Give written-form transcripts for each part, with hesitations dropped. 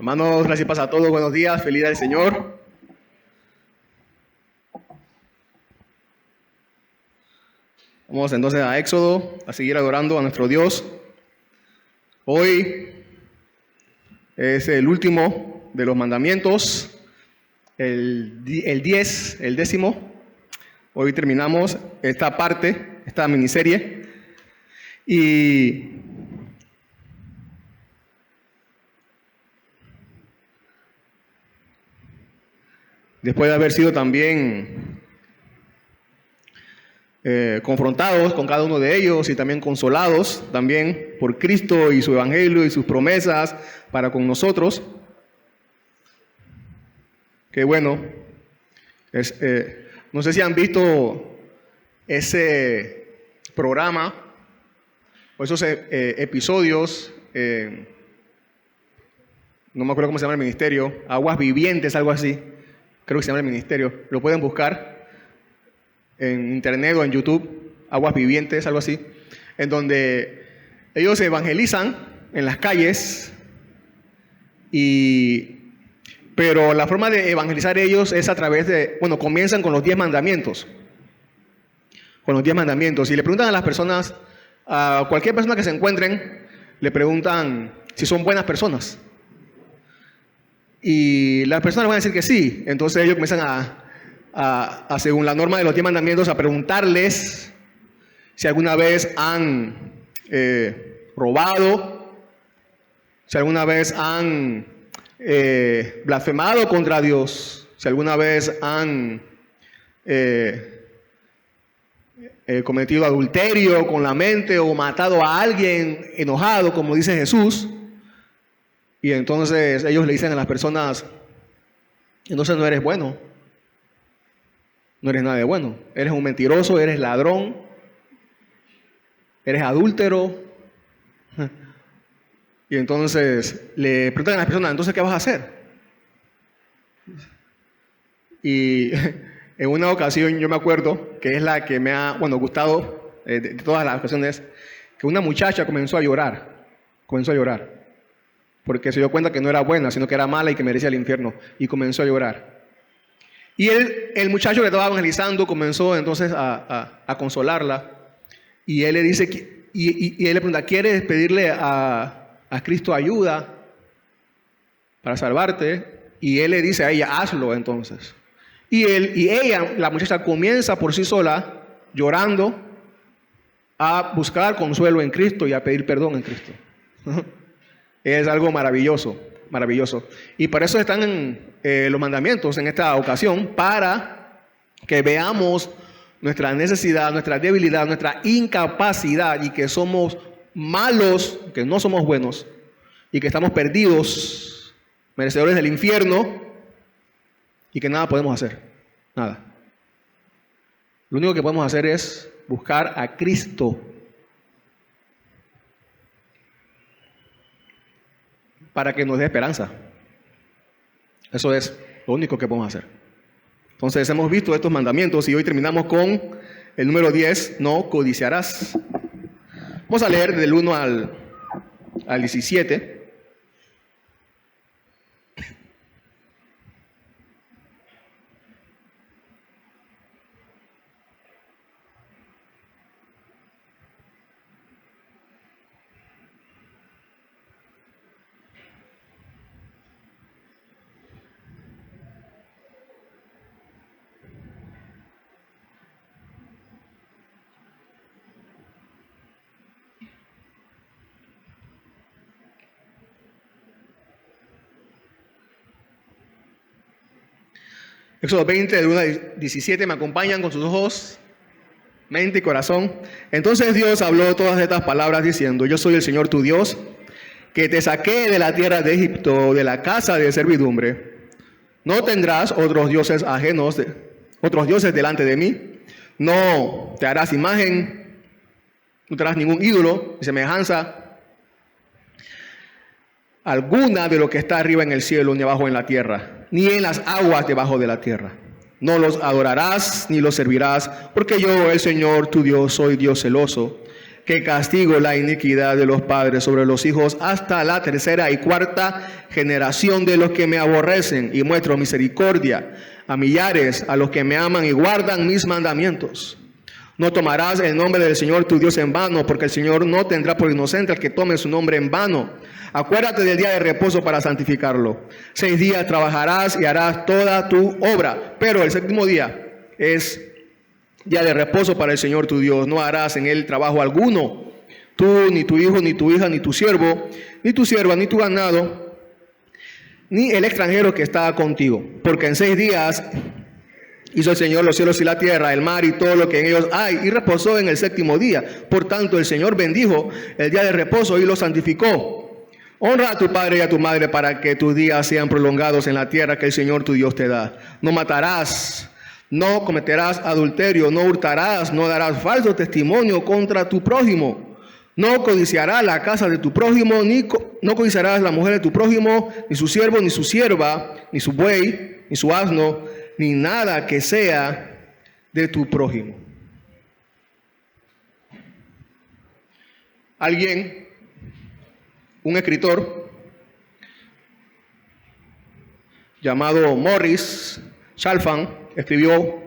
Hermanos, gracias y paz a todos. Buenos días. Feliz día del Señor. Vamos entonces a Éxodo, a seguir adorando a nuestro Dios. Hoy es el último de los mandamientos, el 10, el 10º. Hoy terminamos esta parte, esta miniserie. Y después de haber sido también confrontados con cada uno de ellos y también consolados también por Cristo y su evangelio y sus promesas para con nosotros. Qué bueno. No sé si han visto ese programa o esos episodios, no me acuerdo cómo se llama el ministerio, Aguas Vivientes, algo así. Creo que se llama el ministerio. Lo pueden buscar en internet o en YouTube, Aguas Vivientes, algo así, en donde ellos evangelizan en las calles, pero la forma de evangelizar ellos es a través de, comienzan con los 10 mandamientos. Con los 10 mandamientos. Y le preguntan a las personas, a cualquier persona que se encuentren, le preguntan si son buenas personas. Y las personas van a decir que sí. Entonces ellos comienzan a según la norma de los 10 mandamientos, a preguntarles si alguna vez han robado, si alguna vez han blasfemado contra Dios, si alguna vez han cometido adulterio con la mente o matado a alguien enojado, como dice Jesús. Y entonces ellos le dicen a las personas, entonces no eres bueno, no eres nada de bueno, eres un mentiroso, eres ladrón, eres adúltero. Y entonces le preguntan a las personas, entonces ¿qué vas a hacer? Y en una ocasión yo me acuerdo, que es la que me ha gustado de todas las ocasiones, que una muchacha comenzó a llorar, porque se dio cuenta que no era buena, sino que era mala y que merecía el infierno, y comenzó a llorar. Y el muchacho que estaba evangelizando comenzó entonces a consolarla, y él le dice, y él le pregunta, ¿quieres pedirle a Cristo ayuda para salvarte? Y él le dice a ella, hazlo entonces. Y ella, la muchacha, comienza por sí sola, llorando, a buscar consuelo en Cristo y a pedir perdón en Cristo. Es algo maravilloso, maravilloso. Y para eso están los mandamientos en esta ocasión, para que veamos nuestra necesidad, nuestra debilidad, nuestra incapacidad, y que somos malos, que no somos buenos, y que estamos perdidos, merecedores del infierno, y que nada podemos hacer, nada. Lo único que podemos hacer es buscar a Cristo para que nos dé esperanza. Eso es lo único que podemos hacer. Entonces hemos visto estos mandamientos y hoy terminamos con el número 10, no codiciarás. Vamos a leer del 1 al 17. Éxodo 20, del 1 al 17, me acompañan con sus ojos, mente y corazón. Entonces Dios habló todas estas palabras diciendo, yo soy el Señor tu Dios, que te saqué de la tierra de Egipto, de la casa de servidumbre. No tendrás otros dioses ajenos, otros dioses delante de mí. No te harás imagen, no te harás ningún ídolo ni semejanza alguna de lo que está arriba en el cielo, ni abajo en la tierra, ni en las aguas debajo de la tierra. No los adorarás ni los servirás, porque yo, el Señor tu Dios, soy Dios celoso, que castigo la iniquidad de los padres sobre los hijos hasta la tercera y cuarta generación de los que me aborrecen, y muestro misericordia a millares, a los que me aman y guardan mis mandamientos. No tomarás el nombre del Señor tu Dios en vano, porque el Señor no tendrá por inocente al que tome su nombre en vano. Acuérdate del día de reposo para santificarlo. 6 días trabajarás y harás toda tu obra, pero el séptimo día es día de reposo para el Señor tu Dios. No harás en él trabajo alguno, tú, ni tu hijo, ni tu hija, ni tu siervo, ni tu sierva, ni tu ganado, ni el extranjero que está contigo. Porque en 6 días hizo el Señor los cielos y la tierra, el mar y todo lo que en ellos hay, y reposó en el séptimo día. Por tanto, el Señor bendijo el día de reposo y lo santificó. Honra a tu padre y a tu madre para que tus días sean prolongados en la tierra que el Señor tu Dios te da. No matarás, no cometerás adulterio, no hurtarás, no darás falso testimonio contra tu prójimo. No codiciarás la casa de tu prójimo, no codiciarás la mujer de tu prójimo, ni su siervo, ni su sierva, ni su buey, ni su asno, ni nada que sea de tu prójimo. Un escritor llamado Morris Chalfant escribió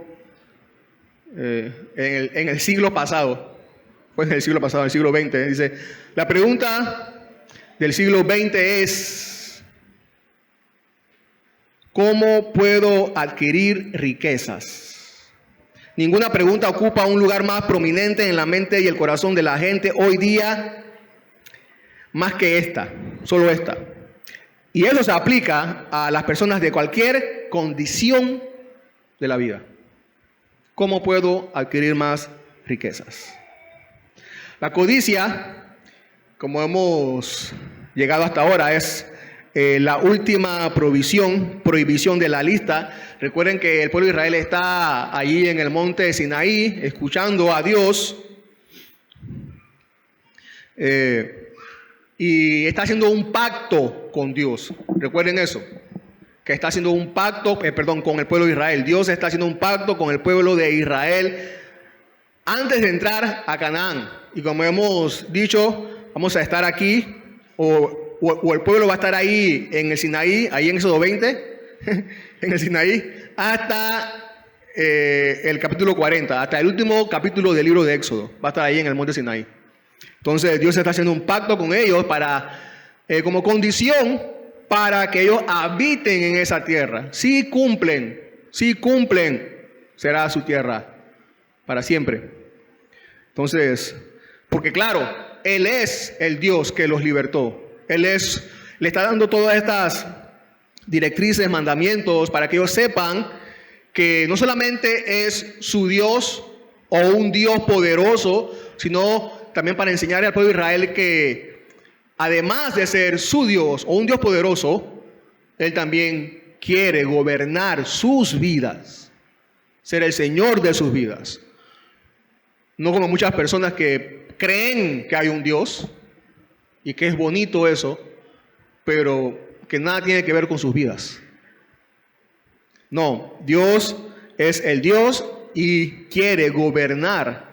en el siglo pasado, fue en el siglo pasado, en el siglo XX, dice: la pregunta del siglo XX es: ¿cómo puedo adquirir riquezas? Ninguna pregunta ocupa un lugar más prominente en la mente y el corazón de la gente hoy día más que esta, solo esta. Y eso se aplica a las personas de cualquier condición de la vida. ¿Cómo puedo adquirir más riquezas? La codicia, como hemos llegado hasta ahora, es la última prohibición de la lista. Recuerden que el pueblo de Israel está allí en el monte Sinaí, escuchando a Dios, y está haciendo un pacto con Dios. Recuerden eso, que está haciendo un pacto, con el pueblo de Israel. Dios está haciendo un pacto con el pueblo de Israel antes de entrar a Canaán. Y como hemos dicho, vamos a estar aquí, o el pueblo va a estar ahí en el Sinaí, ahí en Éxodo 20, en el Sinaí, hasta el capítulo 40, hasta el último capítulo del libro de Éxodo, va a estar ahí en el monte Sinaí. Entonces Dios está haciendo un pacto con ellos como condición para que ellos habiten en esa tierra. Si cumplen, será su tierra para siempre. Entonces, porque claro, Él es el Dios que los libertó. Le está dando todas estas directrices, mandamientos, para que ellos sepan que no solamente es su Dios o un Dios poderoso, sino también para enseñar al pueblo de Israel que además de ser su Dios o un Dios poderoso, Él también quiere gobernar sus vidas, ser el Señor de sus vidas. No como muchas personas que creen que hay un Dios y que es bonito eso, pero que nada tiene que ver con sus vidas. No, Dios es el Dios y quiere gobernar.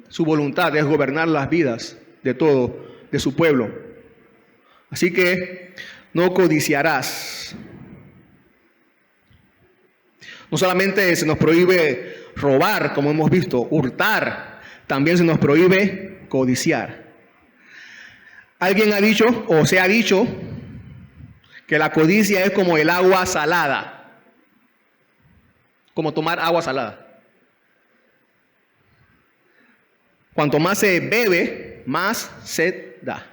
Su voluntad es gobernar las vidas de su pueblo. Así que no codiciarás. No solamente se nos prohíbe robar, como hemos visto, hurtar, también se nos prohíbe codiciar. Alguien ha dicho, o se ha dicho, que la codicia es como el agua salada, como tomar agua salada. Cuanto más se bebe, más sed da.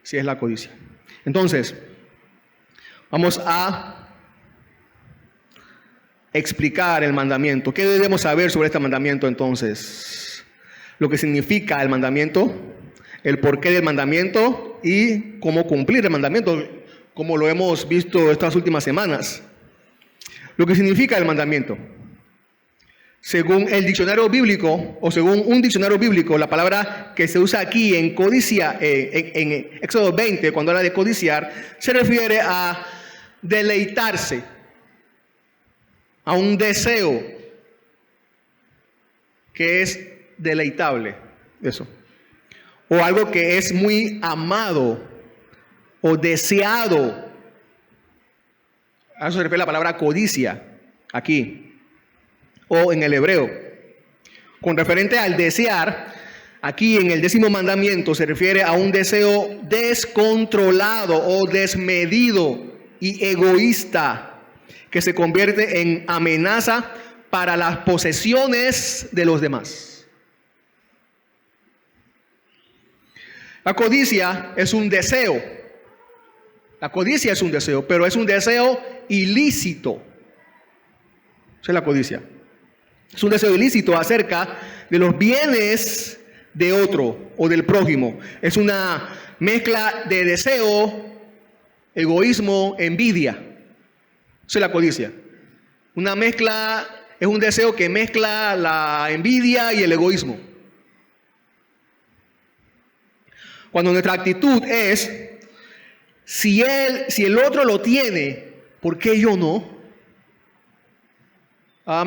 Si es la codicia. Entonces, vamos a explicar el mandamiento. ¿Qué debemos saber sobre este mandamiento entonces? Lo que significa el mandamiento, el porqué del mandamiento y cómo cumplir el mandamiento, como lo hemos visto estas últimas semanas. Lo que significa el mandamiento. Según el diccionario bíblico, o según un diccionario bíblico, la palabra que se usa aquí en codicia, en Éxodo 20, cuando habla de codiciar, se refiere a deleitarse, a un deseo que es deleitable. Eso. O algo que es muy amado o deseado. A eso se refiere la palabra codicia aquí. O en el hebreo. Con referente al desear, aquí en el 10º mandamiento se refiere a un deseo descontrolado o desmedido y egoísta que se convierte en amenaza para las posesiones de los demás. La codicia es un deseo. La codicia es un deseo, pero es un deseo ilícito. Esa es la codicia. Es un deseo ilícito acerca de los bienes de otro o del prójimo. Es una mezcla de deseo, egoísmo, envidia. Esa es la codicia. Una mezcla, es un deseo que mezcla la envidia y el egoísmo. Cuando nuestra actitud es, si el otro lo tiene, ¿por qué yo no? ¿Ha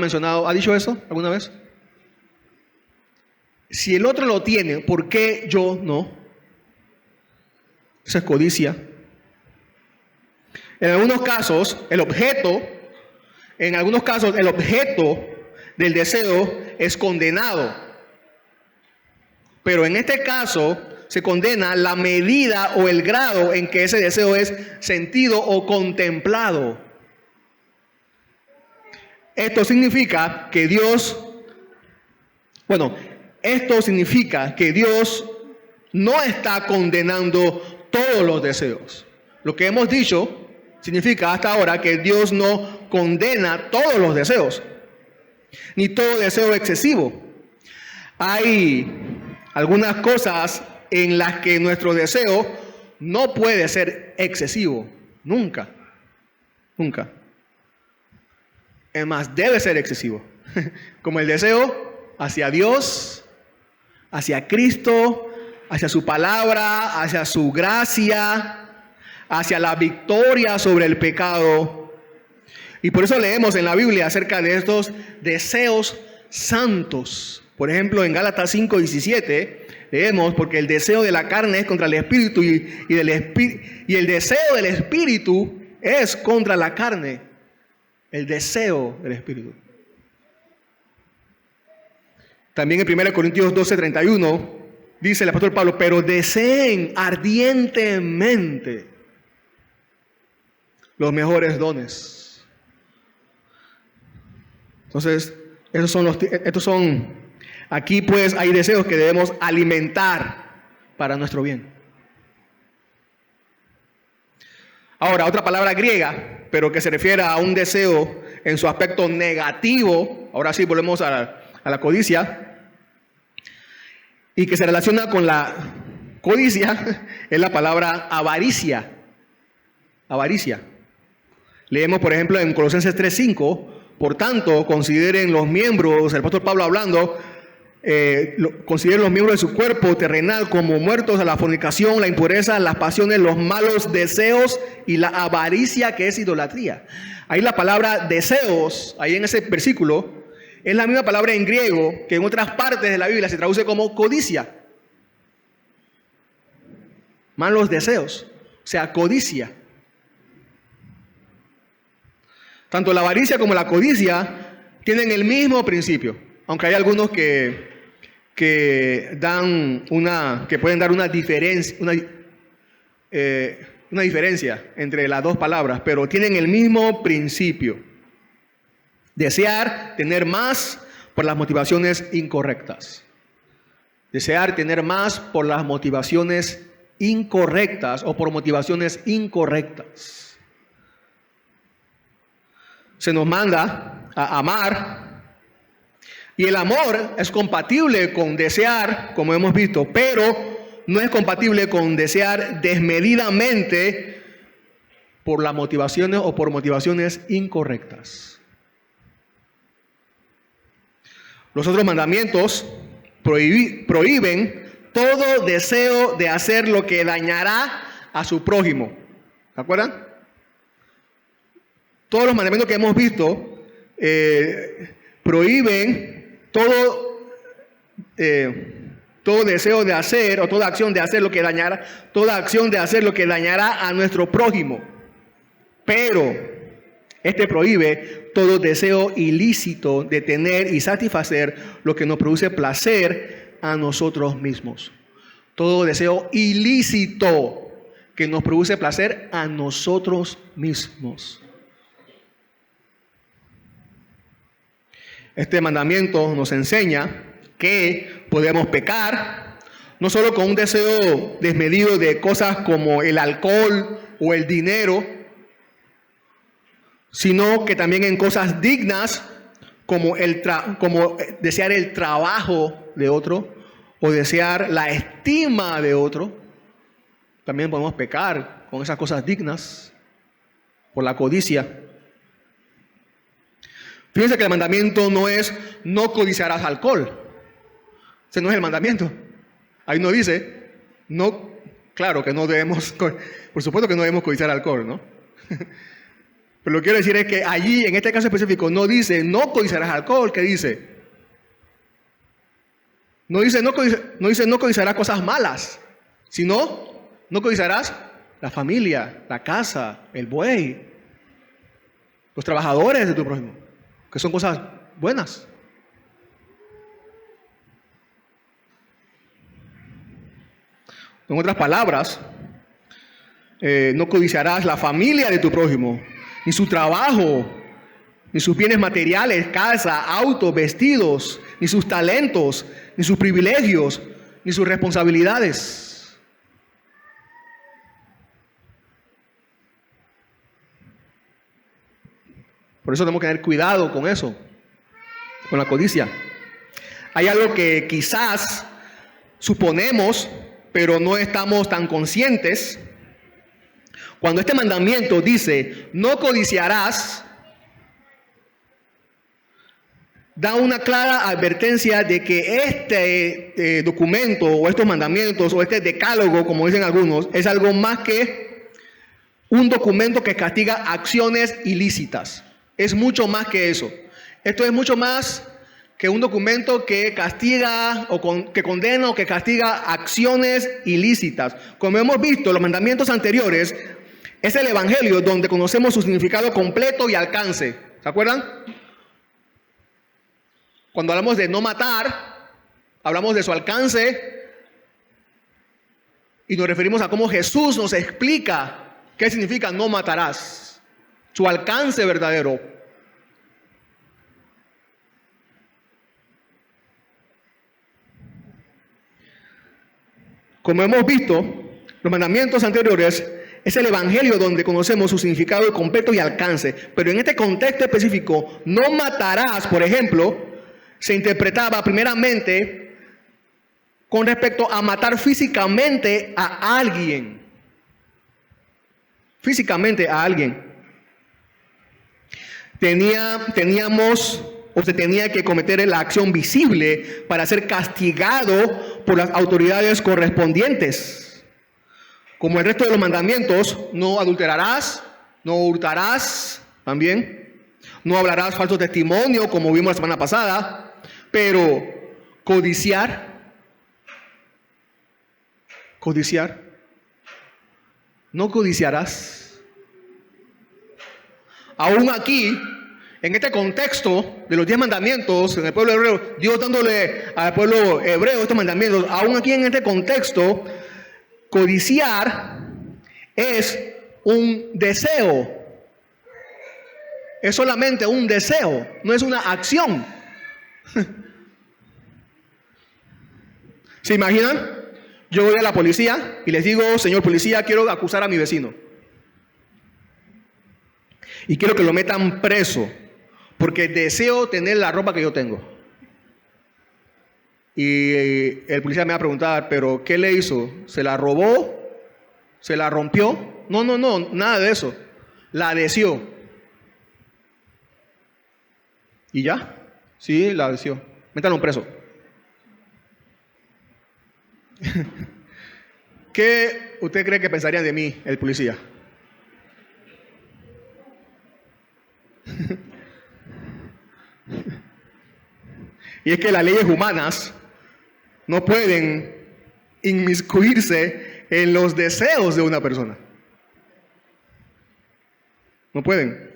dicho eso alguna vez? Si el otro lo tiene, ¿por qué yo no? Esa es codicia. En algunos casos, el objeto del deseo es condenado. Pero en este caso, se condena la medida o el grado en que ese deseo es sentido o contemplado. Esto significa que Dios no está condenando todos los deseos. Lo que hemos dicho significa hasta ahora que Dios no condena todos los deseos, ni todo deseo excesivo. Hay algunas cosas en las que nuestro deseo no puede ser excesivo, nunca. Es más, debe ser excesivo, como el deseo hacia Dios, hacia Cristo, hacia su palabra, hacia su gracia, hacia la victoria sobre el pecado. Y por eso leemos en la Biblia acerca de estos deseos santos. Por ejemplo, en Gálatas 5:17 leemos, porque el deseo de la carne es contra el espíritu y el deseo del espíritu es contra la carne. El deseo del espíritu. También en 1 Corintios 12:31 dice el apóstol Pablo, pero deseen ardientemente los mejores dones. Entonces, aquí pues hay deseos que debemos alimentar para nuestro bien. Ahora, otra palabra griega, pero que se refiere a un deseo en su aspecto negativo, ahora sí volvemos a la codicia, y que se relaciona con la codicia, es la palabra avaricia. Avaricia. Leemos, por ejemplo, en Colosenses 3:5, por tanto, consideren los miembros, el apóstol Pablo hablando, consideren los miembros de su cuerpo terrenal como muertos a la fornicación, la impureza, las pasiones, los malos deseos y la avaricia, que es idolatría. Ahí la palabra deseos, ahí en ese versículo, es la misma palabra en griego que en otras partes de la Biblia se traduce como codicia. Malos deseos, o sea, codicia. Tanto la avaricia como la codicia tienen el mismo principio, aunque hay algunos que pueden dar una diferencia entre las dos palabras, pero tienen el mismo principio. Desear tener más por las motivaciones incorrectas. Desear tener más por las motivaciones incorrectas o por motivaciones incorrectas. Se nos manda a amar, y el amor es compatible con desear, como hemos visto, pero no es compatible con desear desmedidamente por las motivaciones o por motivaciones incorrectas. Los otros mandamientos prohíben todo deseo de hacer lo que dañará a su prójimo. ¿Se acuerdan? Todos los mandamientos que hemos visto prohíben todo todo deseo de hacer o toda acción de hacer lo que dañará, toda acción de hacer lo que dañará a nuestro prójimo. Pero este prohíbe todo deseo ilícito de tener y satisfacer lo que nos produce placer a nosotros mismos. Todo deseo ilícito que nos produce placer a nosotros mismos. Este mandamiento nos enseña que podemos pecar, no solo con un deseo desmedido de cosas como el alcohol o el dinero, sino que también en cosas dignas como desear el trabajo de otro o desear la estima de otro. También podemos pecar con esas cosas dignas por la codicia. Fíjense que el mandamiento no es no codiciarás alcohol. Ese no es el mandamiento. Ahí no dice, no, claro que no debemos, por supuesto que no debemos codiciar alcohol, ¿no? Pero lo que quiero decir es que allí, en este caso específico, no dice no codiciarás alcohol, ¿qué dice? No dice no codiciarás cosas malas, sino no codiciarás la familia, la casa, el buey, los trabajadores de tu prójimo, que son cosas buenas. En otras palabras, no codiciarás la familia de tu prójimo, ni su trabajo, ni sus bienes materiales, casa, auto, vestidos, ni sus talentos, ni sus privilegios, ni sus responsabilidades. Por eso tenemos que tener cuidado con eso, con la codicia. Hay algo que quizás suponemos, pero no estamos tan conscientes. Cuando este mandamiento dice, no codiciarás, da una clara advertencia de que este documento o estos mandamientos o este decálogo, como dicen algunos, es algo más que un documento que castiga acciones ilícitas. Es mucho más que eso. Esto es mucho más que un documento que castiga que condena o que castiga acciones ilícitas. Como hemos visto, los mandamientos anteriores es el Evangelio donde conocemos su significado completo y alcance. ¿Se acuerdan? Cuando hablamos de no matar, hablamos de su alcance y nos referimos a cómo Jesús nos explica qué significa no matarás. Su alcance verdadero. Como hemos visto, los mandamientos anteriores es el Evangelio donde conocemos su significado completo y alcance. Pero en este contexto específico, no matarás, por ejemplo, se interpretaba primeramente con respecto a matar físicamente a alguien. Físicamente a alguien. Se tenía que cometer la acción visible para ser castigado por las autoridades correspondientes. Como el resto de los mandamientos, no adulterarás, no hurtarás, también, no hablarás falso testimonio, como vimos la semana pasada, pero codiciar, no codiciarás. Aún aquí, en este contexto de los 10 mandamientos, en el pueblo hebreo, Dios dándole al pueblo hebreo estos mandamientos, aún aquí en este contexto, codiciar es un deseo. Es solamente un deseo, no es una acción. ¿Se imaginan? Yo voy a la policía y les digo, señor policía, quiero acusar a mi vecino. Y quiero que lo metan preso, porque deseo tener la ropa que yo tengo. Y el policía me va a preguntar, ¿pero qué le hizo? ¿Se la robó? ¿Se la rompió? No, nada de eso. La deseó. ¿Y ya? Sí, la deseó. Métanlo preso. ¿Qué usted cree que pensaría de mí, el policía? Y es que las leyes humanas no pueden inmiscuirse en los deseos de una persona. No pueden.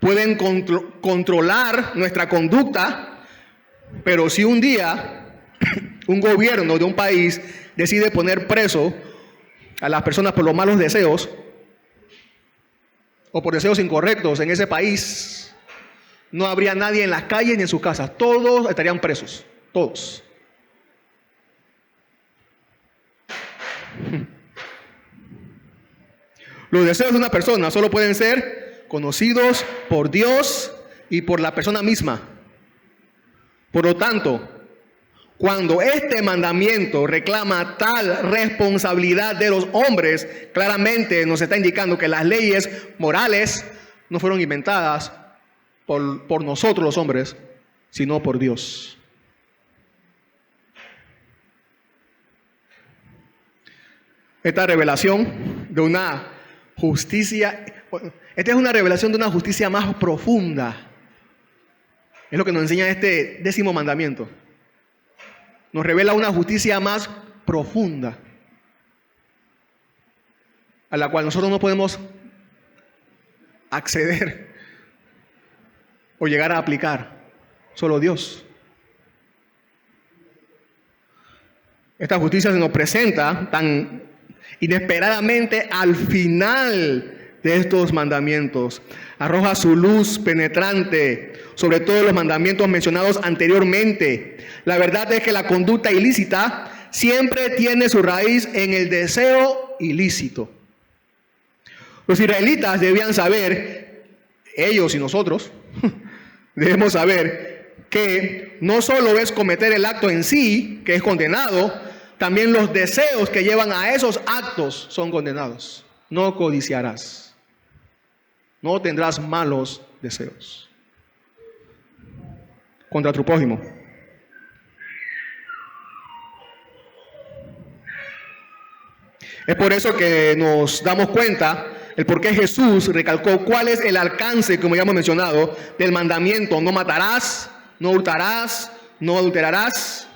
Pueden controlar nuestra conducta, pero si un día un gobierno de un país decide poner preso a las personas por los malos deseos o por deseos incorrectos en ese país, no habría nadie en las calles ni en sus casas. Todos estarían presos. Todos. Los deseos de una persona solo pueden ser conocidos por Dios y por la persona misma. Por lo tanto, cuando este mandamiento reclama tal responsabilidad de los hombres, claramente nos está indicando que las leyes morales no fueron inventadas por nosotros los hombres, sino por Dios. Esta revelación de una justicia, esta es una revelación de una justicia más profunda. Es lo que nos enseña este 10º mandamiento. Nos revela una justicia más profunda, a la cual nosotros no podemos acceder o llegar a aplicar. Solo Dios. Esta justicia se nos presenta tan inesperadamente al final de estos mandamientos. Arroja su luz penetrante sobre todos los mandamientos mencionados anteriormente. La verdad es que la conducta ilícita siempre tiene su raíz en el deseo ilícito. Los israelitas debían saber, ellos y nosotros, debemos saber que no solo es cometer el acto en sí, que es condenado, también los deseos que llevan a esos actos son condenados. No codiciarás. No tendrás malos deseos. Contra tu prójimo. Es por eso que nos damos cuenta el por qué Jesús recalcó cuál es el alcance, como ya hemos mencionado, del mandamiento: no matarás, no hurtarás, no adulterarás.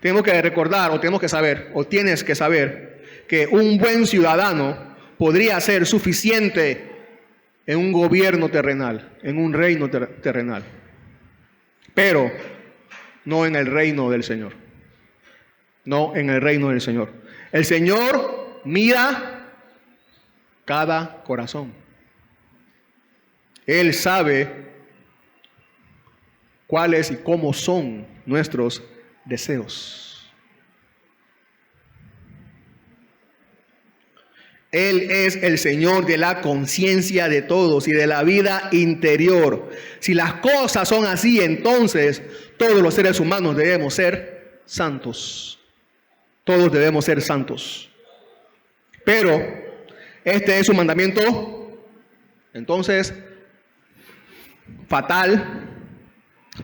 Tenemos que recordar, o tenemos que saber, o tienes que saber, que un buen ciudadano podría ser suficiente en un gobierno terrenal, en un reino terrenal, pero no en el reino del Señor. No en el reino del Señor. El Señor mira cada corazón. Él sabe cuáles y cómo son nuestros deseos. Él es el Señor de la conciencia de todos y de la vida interior. Si las cosas son así, entonces todos los seres humanos debemos ser santos. Todos debemos ser santos. Pero este es un mandamiento, entonces, fatal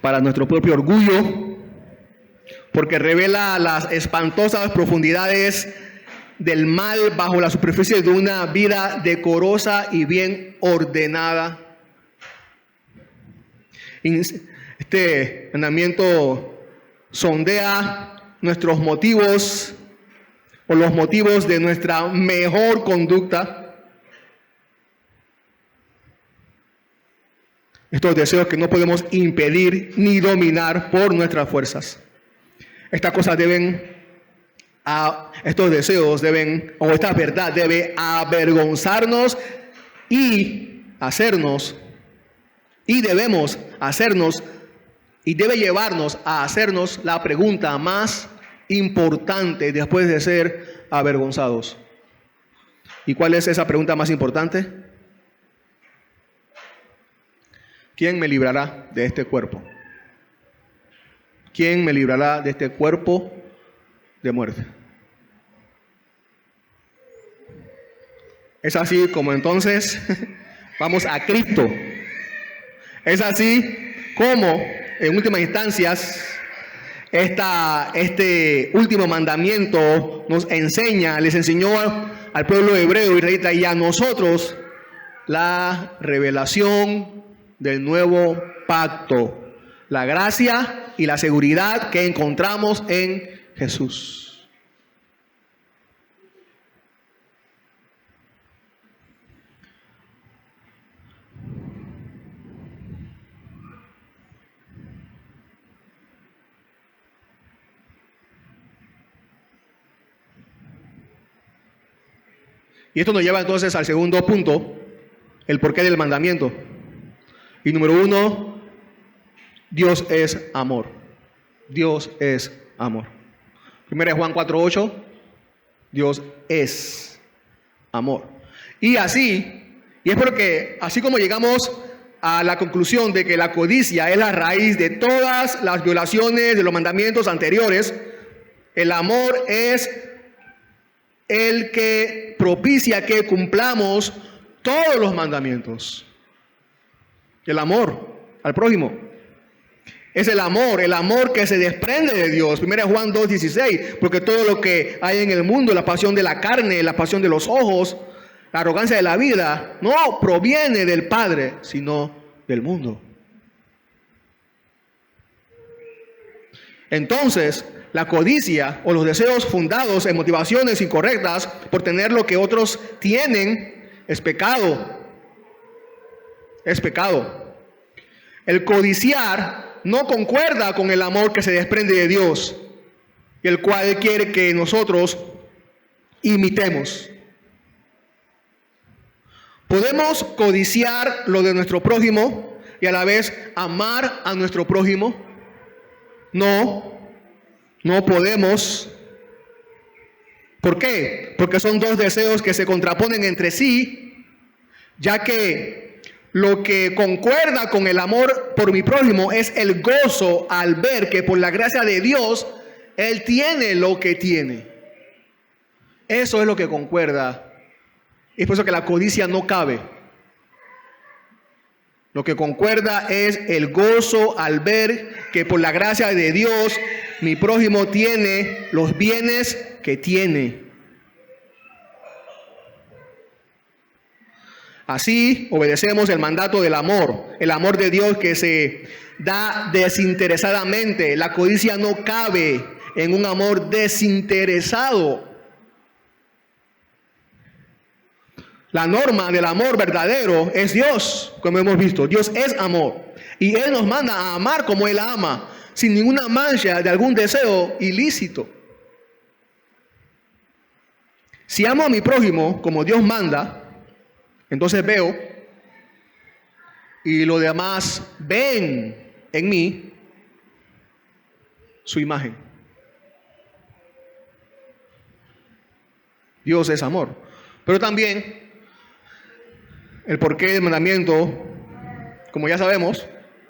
para nuestro propio orgullo, porque revela las espantosas profundidades del mal bajo la superficie de una vida decorosa y bien ordenada. Este mandamiento sondea nuestros motivos o los motivos de nuestra mejor conducta. Estos deseos que no podemos impedir ni dominar por nuestras fuerzas. Estas cosas estos deseos deben, o esta verdad debe avergonzarnos y hacernos, y debemos hacernos, y debe llevarnos a hacernos la pregunta más importante después de ser avergonzados. ¿Y cuál es esa pregunta más importante? ¿Quién me librará de este cuerpo? ¿Quién me librará de este cuerpo de muerte? Es así como entonces vamos a Cristo. Es así como, en últimas instancias, este último mandamiento nos enseña, les enseñó al pueblo hebreo israelita y a nosotros la revelación del nuevo pacto. La gracia y la seguridad que encontramos en Jesús. Y esto nos lleva entonces al segundo punto, el porqué del mandamiento. Y número 1, Dios es amor. Dios es amor. Primera de Juan 4:8, Dios es amor. Y es porque así como llegamos a la conclusión de que la codicia es la raíz de todas las violaciones de los mandamientos anteriores, el amor es el que propicia que cumplamos todos los mandamientos. El amor al prójimo. Es el amor que se desprende de Dios. 1 Juan 2:16, porque todo lo que hay en el mundo, la pasión de la carne, la pasión de los ojos, la arrogancia de la vida, no proviene del Padre, sino del mundo. Entonces, la codicia o los deseos fundados en motivaciones incorrectas por tener lo que otros tienen es pecado. Es pecado. El codiciar no concuerda con el amor que se desprende de Dios, y el cual quiere que nosotros imitemos. ¿Podemos codiciar lo de nuestro prójimo y a la vez amar a nuestro prójimo? No. No podemos. ¿Por qué? Porque son dos deseos que se contraponen entre sí, ya que lo que concuerda con el amor por mi prójimo es el gozo al ver que por la gracia de Dios, Él tiene lo que tiene. Eso es lo que concuerda. Y es por eso que la codicia no cabe. Lo que concuerda es el gozo al ver que por la gracia de Dios, mi prójimo tiene los bienes que tiene. Así obedecemos el mandato del amor, el amor de Dios que se da desinteresadamente. La codicia no cabe en un amor desinteresado. La norma del amor verdadero es Dios, como hemos visto. Dios es amor. Y Él nos manda a amar como Él ama, sin ninguna mancha de algún deseo ilícito. Si amo a mi prójimo como Dios manda, entonces veo y los demás ven en mí su imagen. Dios es amor. Pero también el porqué del mandamiento, como ya sabemos,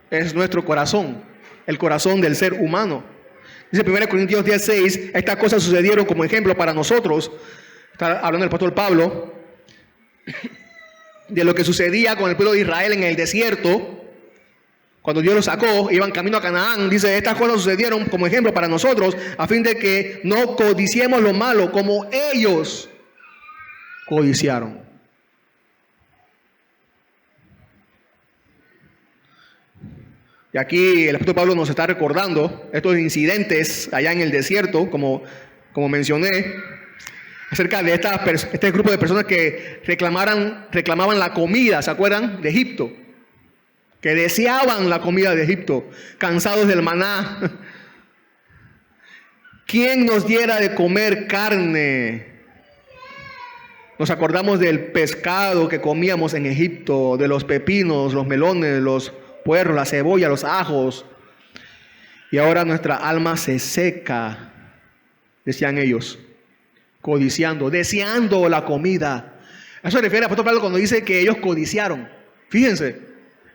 es nuestro corazón, el corazón del ser humano. Dice 1 Corintios 10:6, estas cosas sucedieron como ejemplo para nosotros. Está hablando el apóstol Pablo de lo que sucedía con el pueblo de Israel en el desierto. Cuando Dios los sacó, iban camino a Canaán. Dice, estas cosas sucedieron como ejemplo para nosotros, a fin de que no codiciemos lo malo como ellos codiciaron. Y aquí el apóstol Pablo nos está recordando estos incidentes allá en el desierto, como mencioné, acerca de este grupo de personas que reclamaban la comida, ¿se acuerdan? De Egipto, que deseaban la comida de Egipto, cansados del maná. ¿Quién nos diera de comer carne? Nos acordamos del pescado que comíamos en Egipto, de los pepinos, los melones, los puerros, la cebolla, los ajos. Y ahora nuestra alma se seca, decían ellos, codiciando, deseando la comida. A eso se refiere el apóstol Pablo cuando dice que ellos codiciaron. Fíjense,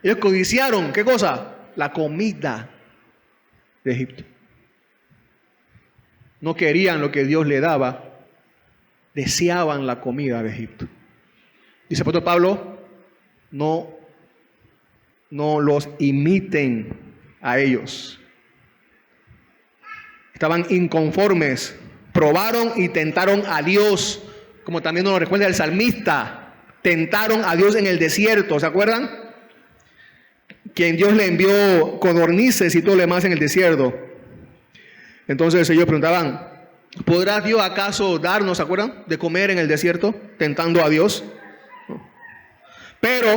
ellos codiciaron, ¿qué cosa? La comida de Egipto. No querían lo que Dios le daba, deseaban la comida de Egipto. Dice el apóstol Pablo, no los imiten a ellos. Estaban inconformes, probaron y tentaron a Dios, como también nos lo recuerda el salmista. Tentaron a Dios en el desierto, ¿se acuerdan? quien Dios le envió codornices y todo lo demás en el desierto. Entonces ellos preguntaban, ¿podrá Dios acaso darnos, ¿se acuerdan?, de comer en el desierto, tentando a Dios? Pero,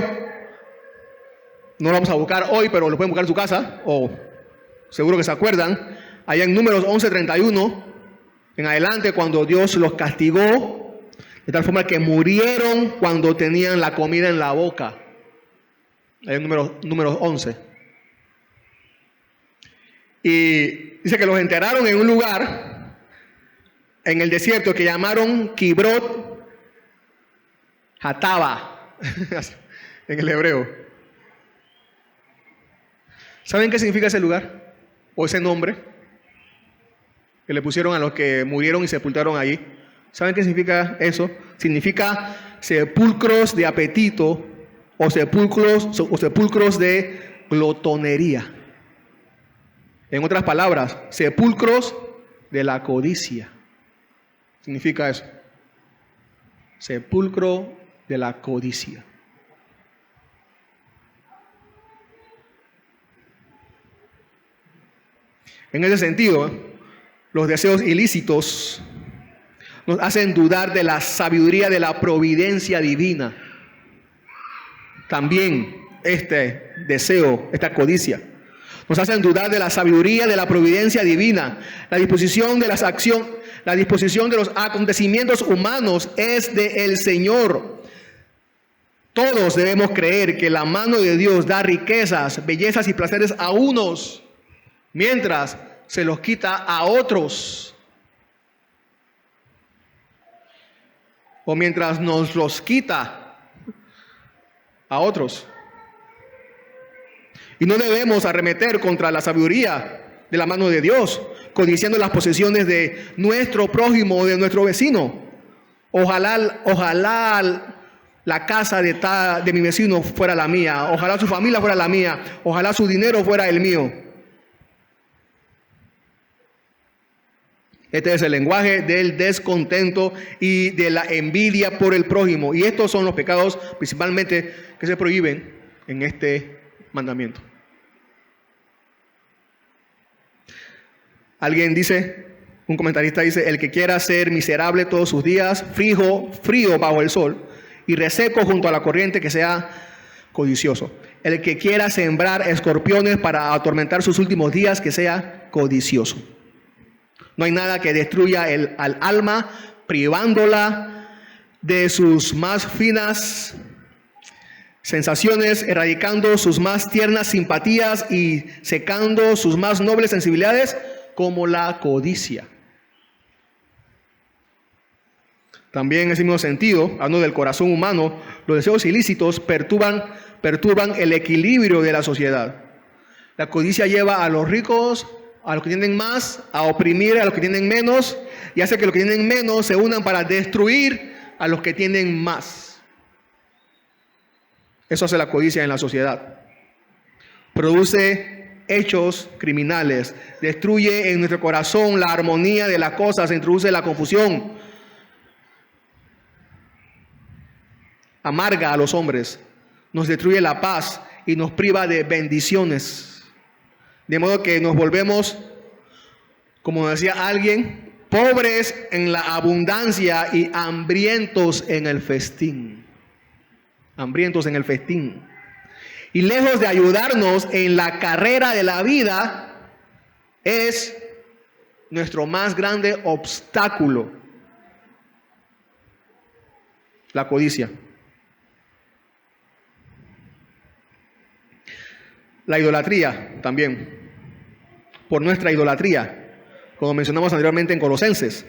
no lo vamos a buscar hoy, pero lo pueden buscar en su casa, o seguro que se acuerdan, allá en Números 11:31, en adelante, cuando Dios los castigó, de tal forma que murieron cuando tenían la comida en la boca. Allá en Números 11. Y dice que los enterraron en un lugar, en el desierto, que llamaron Kibrot Hataba, en el hebreo. ¿Saben qué significa ese lugar? O ese nombre que le pusieron a los que murieron y sepultaron allí. ¿Saben qué significa eso? Significa sepulcros de apetito o sepulcros de glotonería. En otras palabras, sepulcros de la codicia. Significa eso. Sepulcro de la codicia. En ese sentido, los deseos ilícitos nos hacen dudar de la sabiduría de la providencia divina. También este deseo, esta codicia, nos hacen dudar de la sabiduría de la providencia divina. La disposición de los acontecimientos humanos es del Señor. Todos debemos creer que la mano de Dios da riquezas, bellezas y placeres a unos, mientras se los quita a otros. O mientras nos los quita a otros. Y no debemos arremeter contra la sabiduría de la mano de Dios, codiciando las posesiones de nuestro prójimo o de nuestro vecino. Ojalá la casa de mi vecino fuera la mía. Ojalá su familia fuera la mía. Ojalá su dinero fuera el mío. Este es el lenguaje del descontento y de la envidia por el prójimo. Y estos son los pecados principalmente que se prohíben en este mandamiento. Alguien dice, un comentarista dice, el que quiera ser miserable todos sus días, frío bajo el sol y reseco junto a la corriente, que sea codicioso. El que quiera sembrar escorpiones para atormentar sus últimos días, que sea codicioso. No hay nada que destruya al alma, privándola de sus más finas sensaciones, erradicando sus más tiernas simpatías y secando sus más nobles sensibilidades, como la codicia. También en ese mismo sentido, hablando del corazón humano, los deseos ilícitos perturban el equilibrio de la sociedad. La codicia lleva a los ricos, a los que tienen más, a oprimir a los que tienen menos, y hace que los que tienen menos se unan para destruir a los que tienen más. Eso hace la codicia en la sociedad. Produce hechos criminales, destruye en nuestro corazón la armonía de las cosas, introduce la confusión, amarga a los hombres, nos destruye la paz y nos priva de bendiciones. De modo que nos volvemos, como decía alguien, pobres en la abundancia y hambrientos en el festín. Hambrientos en el festín. Y lejos de ayudarnos en la carrera de la vida, es nuestro más grande obstáculo. La codicia. La idolatría también. Por nuestra idolatría, como mencionamos anteriormente en Colosenses.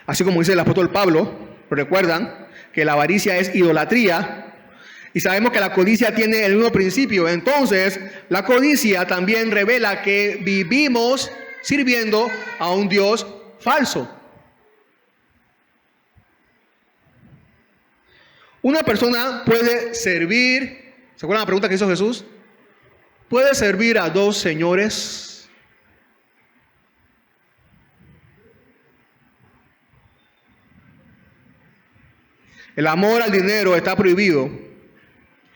Así como dice el apóstol Pablo, recuerdan que la avaricia es idolatría. Y sabemos que la codicia tiene el mismo principio. Entonces, la codicia también revela que vivimos sirviendo a un Dios falso. Una persona puede servir, ¿se acuerdan la pregunta que hizo Jesús? ¿Puede servir a dos señores? El amor al dinero está prohibido.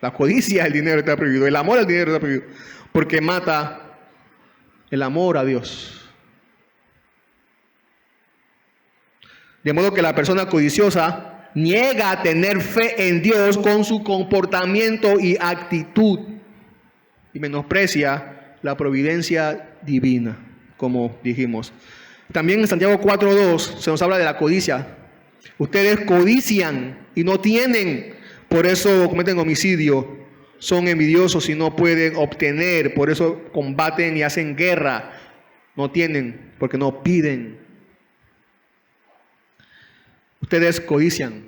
La codicia del dinero está prohibido. El amor al dinero está prohibido. Porque mata el amor a Dios. De modo que la persona codiciosa niega a tener fe en Dios con su comportamiento y actitud. Y menosprecia la providencia divina, como dijimos. También en Santiago 4:2 se nos habla de la codicia. Ustedes codician y no tienen, por eso cometen homicidio. Son envidiosos y no pueden obtener, por eso combaten y hacen guerra. No tienen, porque no piden. Ustedes codician.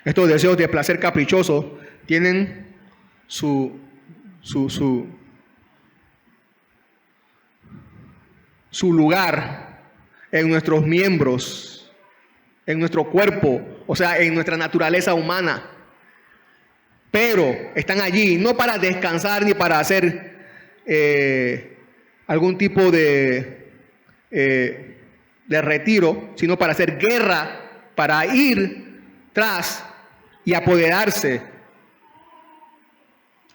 Estos deseos de placer caprichoso tienen su lugar en nuestros miembros, en nuestro cuerpo, o sea, en nuestra naturaleza humana. Pero están allí no para descansar ni para hacer algún tipo de retiro, sino para hacer guerra, para ir tras y apoderarse,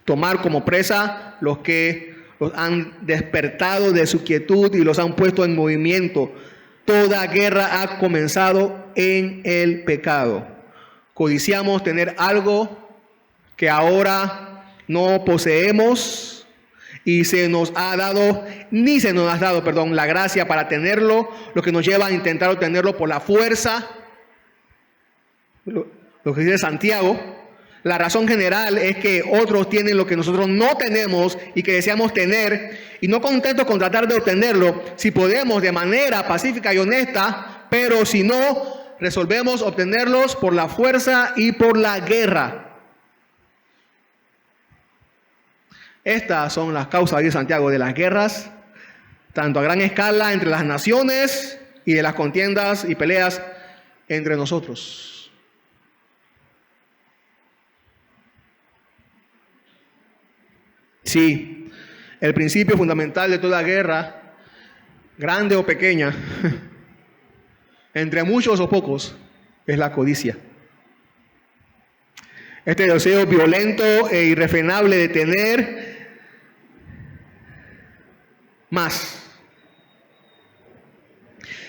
tomar como presa los que los han despertado de su quietud y los han puesto en movimiento. Toda guerra ha comenzado en el pecado. Codiciamos tener algo que ahora no poseemos y se nos ha dado la gracia para tenerlo, lo que nos lleva a intentar obtenerlo por la fuerza. Lo que dice Santiago, la razón general es que otros tienen lo que nosotros no tenemos y que deseamos tener, y no contentos con tratar de obtenerlo, si podemos de manera pacífica y honesta, pero si no, resolvemos obtenerlos por la fuerza y por la guerra. Estas son las causas, dice Santiago, de las guerras, tanto a gran escala entre las naciones y de las contiendas y peleas entre nosotros. Sí, el principio fundamental de toda guerra, grande o pequeña, entre muchos o pocos, es la codicia. Este deseo violento e irrefrenable de tener más.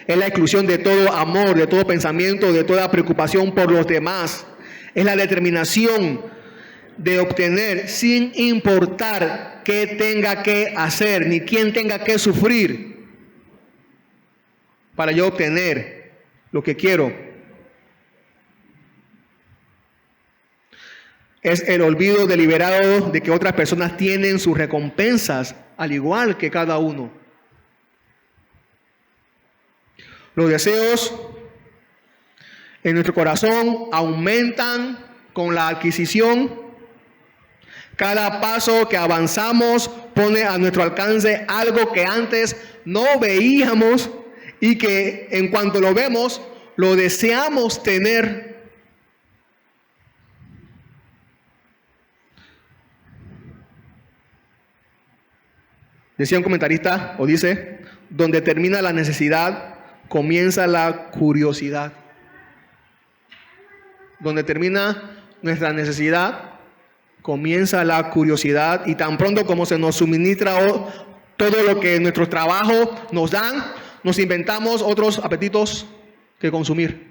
Es la exclusión de todo amor, de todo pensamiento, de toda preocupación por los demás. Es la determinación de obtener sin importar qué tenga que hacer, ni quién tenga que sufrir para yo obtener lo que quiero. Es el olvido deliberado de que otras personas tienen sus recompensas, al igual que cada uno. Los deseos en nuestro corazón aumentan con la adquisición. Cada paso que avanzamos pone a nuestro alcance algo que antes no veíamos y que en cuanto lo vemos, lo deseamos tener. Decía un comentarista, o dice, donde termina la necesidad, comienza la curiosidad. Donde termina nuestra necesidad, comienza la curiosidad, y tan pronto como se nos suministra todo lo que nuestros trabajos nos dan, nos inventamos otros apetitos que consumir.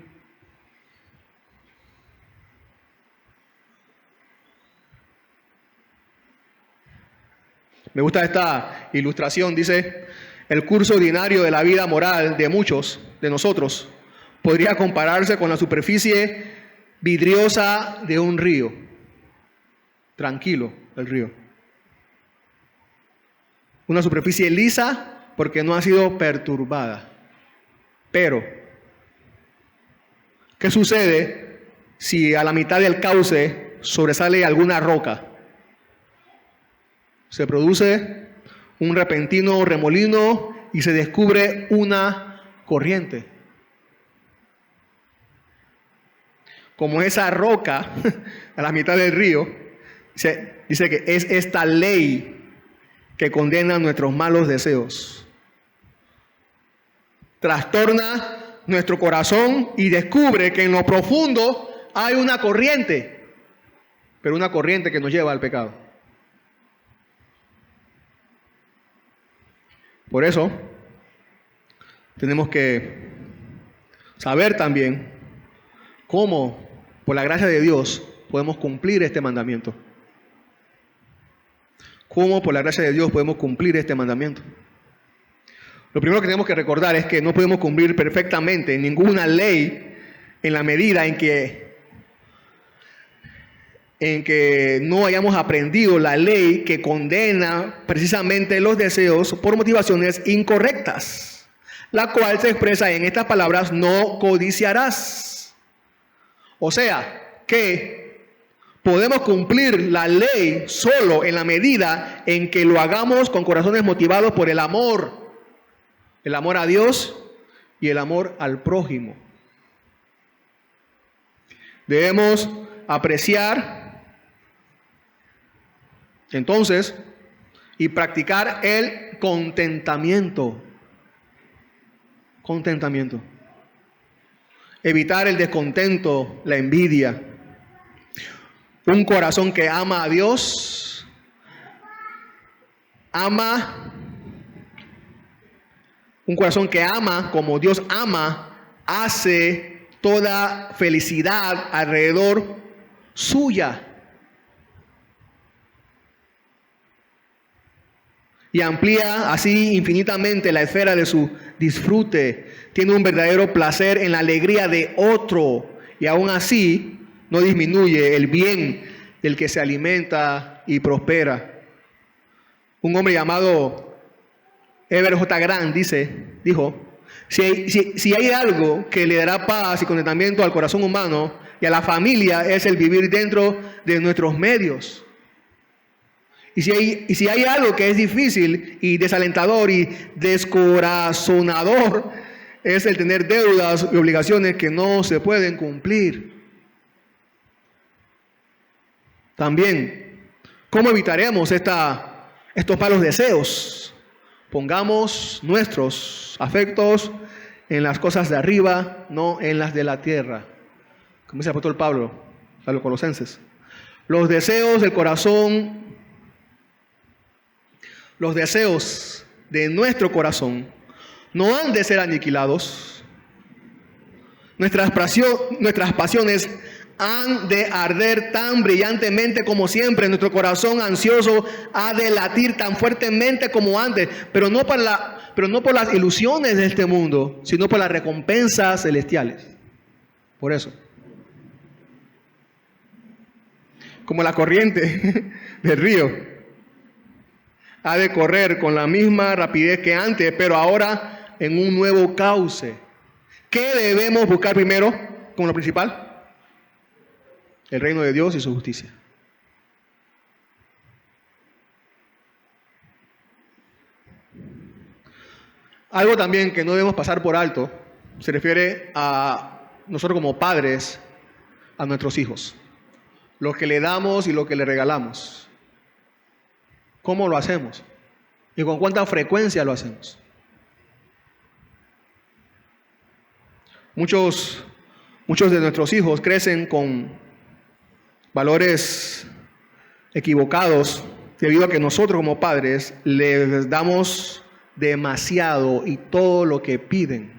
Me gusta esta ilustración, dice, el curso ordinario de la vida moral de muchos de nosotros podría compararse con la superficie vidriosa de un río. Tranquilo, el río. Una superficie lisa porque no ha sido perturbada. Pero, ¿qué sucede si a la mitad del cauce sobresale alguna roca? Se produce un repentino remolino y se descubre una corriente. Como esa roca a la mitad del río, dice que es esta ley que condena nuestros malos deseos. Trastorna nuestro corazón y descubre que en lo profundo hay una corriente. pero una corriente que nos lleva al pecado. Por eso, tenemos que saber también cómo, por la gracia de Dios, podemos cumplir este mandamiento. ¿Cómo, por la gracia de Dios, podemos cumplir este mandamiento? Lo primero que tenemos que recordar es que no podemos cumplir perfectamente ninguna ley en la medida en que no hayamos aprendido la ley que condena precisamente los deseos por motivaciones incorrectas, la cual se expresa en estas palabras: no codiciarás. O sea, que podemos cumplir la ley solo en la medida en que lo hagamos con corazones motivados por el amor a Dios y el amor al prójimo. Debemos apreciar entonces y practicar el contentamiento. Contentamiento. Evitar el descontento, la envidia. Un corazón que ama a Dios, un corazón que ama como Dios ama, hace toda felicidad alrededor suya. Y amplía así infinitamente la esfera de su disfrute. Tiene un verdadero placer en la alegría de otro. Y aún así no disminuye el bien del que se alimenta y prospera. Un hombre llamado Herbert J. Grant dijo, si hay algo que le dará paz y contentamiento al corazón humano y a la familia, es el vivir dentro de nuestros medios. Y si hay algo que es difícil y desalentador y descorazonador, es el tener deudas y obligaciones que no se pueden cumplir. También, ¿cómo evitaremos estos malos deseos? Pongamos nuestros afectos en las cosas de arriba, no en las de la tierra. Como dice el apóstol Pablo a los Colosenses. Los deseos del corazón, los deseos de nuestro corazón no han de ser aniquilados. Nuestras pasiones han de arder tan brillantemente como siempre. Nuestro corazón ansioso ha de latir tan fuertemente como antes, pero no por las ilusiones de este mundo, sino por las recompensas celestiales. Por eso, como la corriente del río, ha de correr con la misma rapidez que antes, pero ahora en un nuevo cauce. ¿Qué debemos buscar primero como lo principal? El reino de Dios y su justicia. Algo también que no debemos pasar por alto se refiere a nosotros como padres, a nuestros hijos. Lo que le damos y lo que le regalamos. ¿Cómo lo hacemos? ¿Y con cuánta frecuencia lo hacemos? Muchos de nuestros hijos crecen con valores equivocados debido a que nosotros como padres les damos demasiado y todo lo que piden.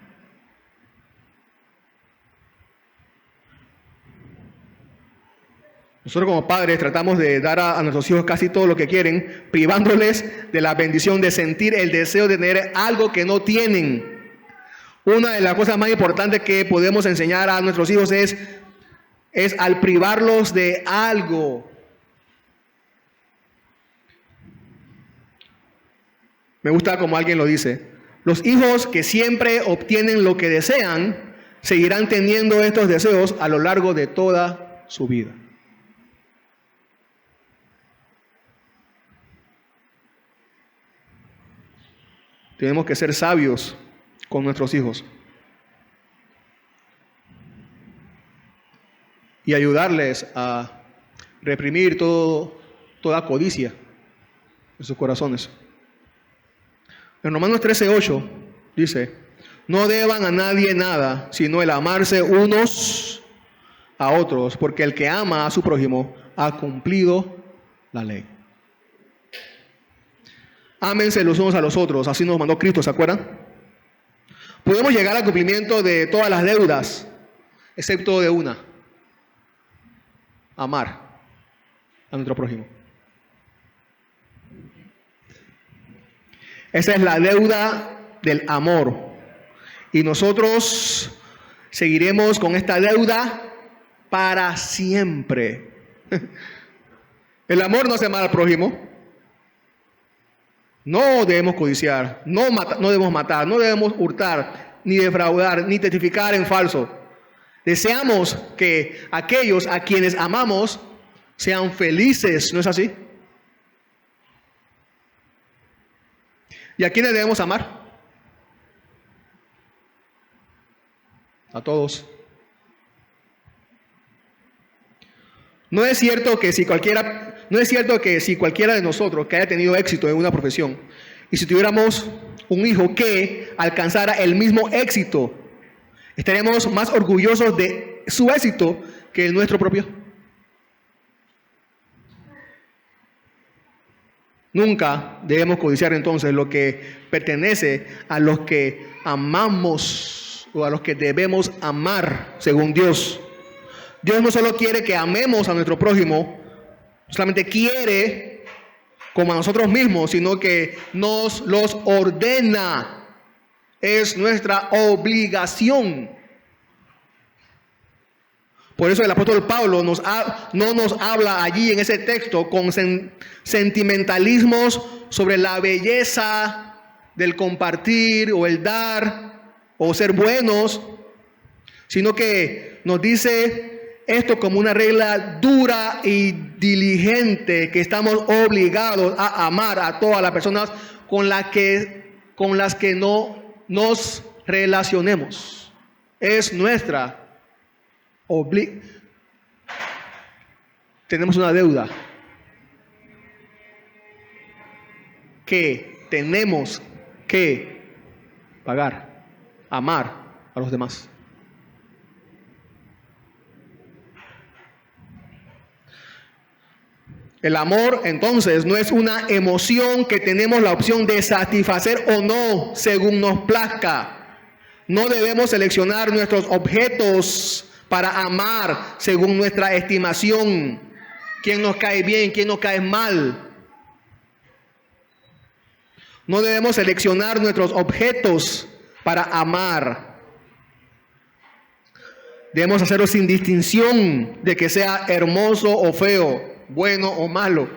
Nosotros como padres tratamos de dar a nuestros hijos casi todo lo que quieren, privándoles de la bendición de sentir el deseo de tener algo que no tienen. Una de las cosas más importantes que podemos enseñar a nuestros hijos es al privarlos de algo. Me gusta como alguien lo dice. Los hijos que siempre obtienen lo que desean, seguirán teniendo estos deseos a lo largo de toda su vida. Tenemos que ser sabios con nuestros hijos y ayudarles a reprimir toda codicia en sus corazones. En Romanos 13:8 dice: no deban a nadie nada, sino el amarse unos a otros, porque el que ama a su prójimo ha cumplido la ley. Ámense los unos a los otros, así nos mandó Cristo, ¿se acuerdan? Podemos llegar al cumplimiento de todas las deudas, excepto de una: amar a nuestro prójimo. Esa es la deuda del amor. Y nosotros seguiremos con esta deuda para siempre. El amor no hace mal al prójimo. No debemos codiciar, no debemos matar, no debemos hurtar, ni defraudar, ni testificar en falso. Deseamos que aquellos a quienes amamos sean felices, ¿no es así? ¿Y a quiénes debemos amar? A todos. No es cierto que si cualquiera de nosotros que haya tenido éxito en una profesión, y si tuviéramos un hijo que alcanzara el mismo éxito, estaríamos más orgullosos de su éxito que el nuestro propio. Nunca debemos codiciar entonces lo que pertenece a los que amamos o a los que debemos amar según Dios. Dios no solo quiere que amemos a nuestro prójimo, solamente quiere como a nosotros mismos, sino que nos los ordena. Es nuestra obligación. Por eso el apóstol Pablo no nos habla allí en ese texto con sentimentalismos sobre la belleza del compartir o el dar o ser buenos, sino que nos dice esto como una regla dura y diligente, que estamos obligados a amar a todas las personas con las que no nos relacionemos. Es nuestra tenemos una deuda que tenemos que pagar, amar a los demás. El amor, entonces, no es una emoción que tenemos la opción de satisfacer o no, según nos plazca. No debemos seleccionar nuestros objetos para amar según nuestra estimación. ¿Quién nos cae bien? ¿Quién nos cae mal? No debemos seleccionar nuestros objetos para amar. Debemos hacerlo sin distinción de que sea hermoso o feo, bueno o malo.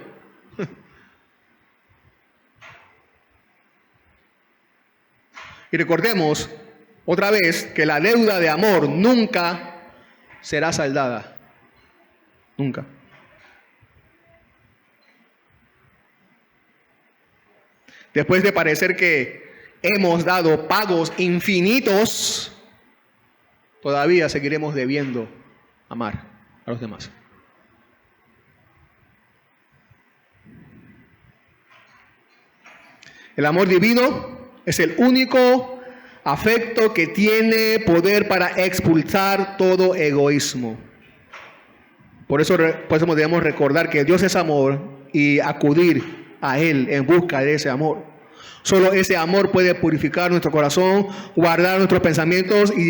Y recordemos otra vez que la deuda de amor nunca será saldada. Nunca. Después de parecer que hemos dado pagos infinitos, todavía seguiremos debiendo amar a los demás. El amor divino es el único afecto que tiene poder para expulsar todo egoísmo. Por eso debemos recordar que Dios es amor y acudir a Él en busca de ese amor. Solo ese amor puede purificar nuestro corazón, guardar nuestros pensamientos y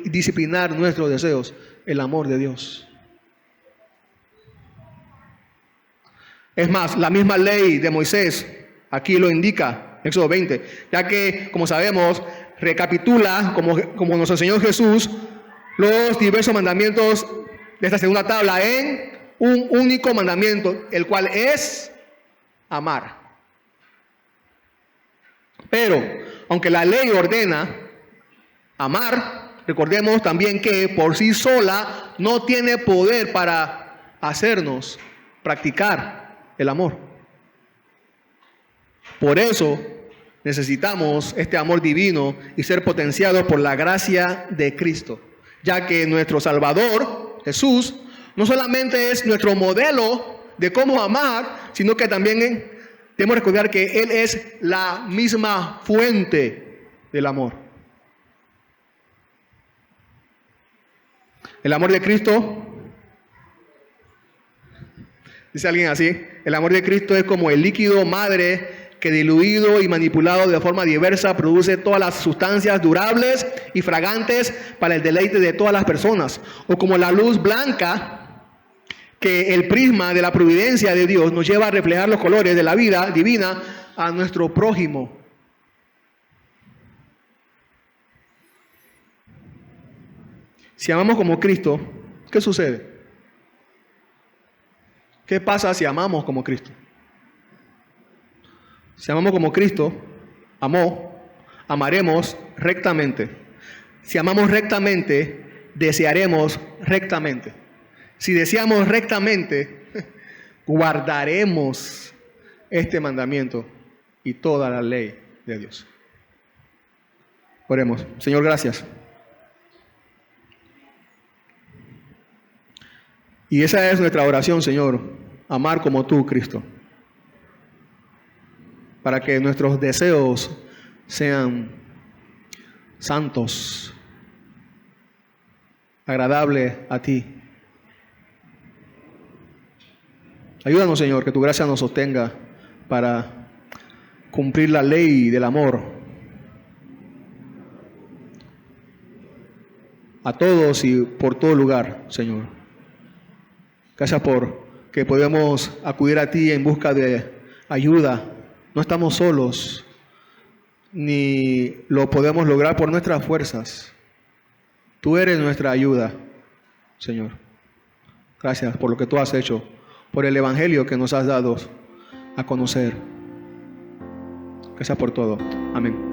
disciplinar nuestros deseos. El amor de Dios. Es más, la misma ley de Moisés aquí lo indica. Éxodo 20, ya que, como sabemos, recapitula, como nos enseñó Jesús, los diversos mandamientos de esta segunda tabla en un único mandamiento, el cual es amar. Pero, aunque la ley ordena amar, recordemos también que por sí sola no tiene poder para hacernos practicar el amor. Por eso necesitamos este amor divino y ser potenciados por la gracia de Cristo, ya que nuestro Salvador, Jesús, no solamente es nuestro modelo de cómo amar, sino que también debemos recordar que Él es la misma fuente del amor. El amor de Cristo Dice alguien así: el amor de Cristo es como el líquido madre que diluido y manipulado de forma diversa produce todas las sustancias durables y fragantes para el deleite de todas las personas. O como la luz blanca que el prisma de la providencia de Dios nos lleva a reflejar los colores de la vida divina a nuestro prójimo. Si amamos como Cristo, ¿qué sucede? ¿Qué pasa si amamos como Cristo? Si amamos como Cristo amaremos rectamente. Si amamos rectamente, desearemos rectamente. Si deseamos rectamente, guardaremos este mandamiento y toda la ley de Dios. Oremos. Señor, gracias. Y esa es nuestra oración, Señor, amar como tú, Cristo, para que nuestros deseos sean santos, agradables a ti. Ayúdanos, Señor, que tu gracia nos sostenga para cumplir la ley del amor a todos y por todo lugar, Señor. Gracias por que podemos acudir a ti en busca de ayuda. No estamos solos, ni lo podemos lograr por nuestras fuerzas. Tú eres nuestra ayuda, Señor. Gracias por lo que tú has hecho, por el evangelio que nos has dado a conocer. Gracias por todo. Amén.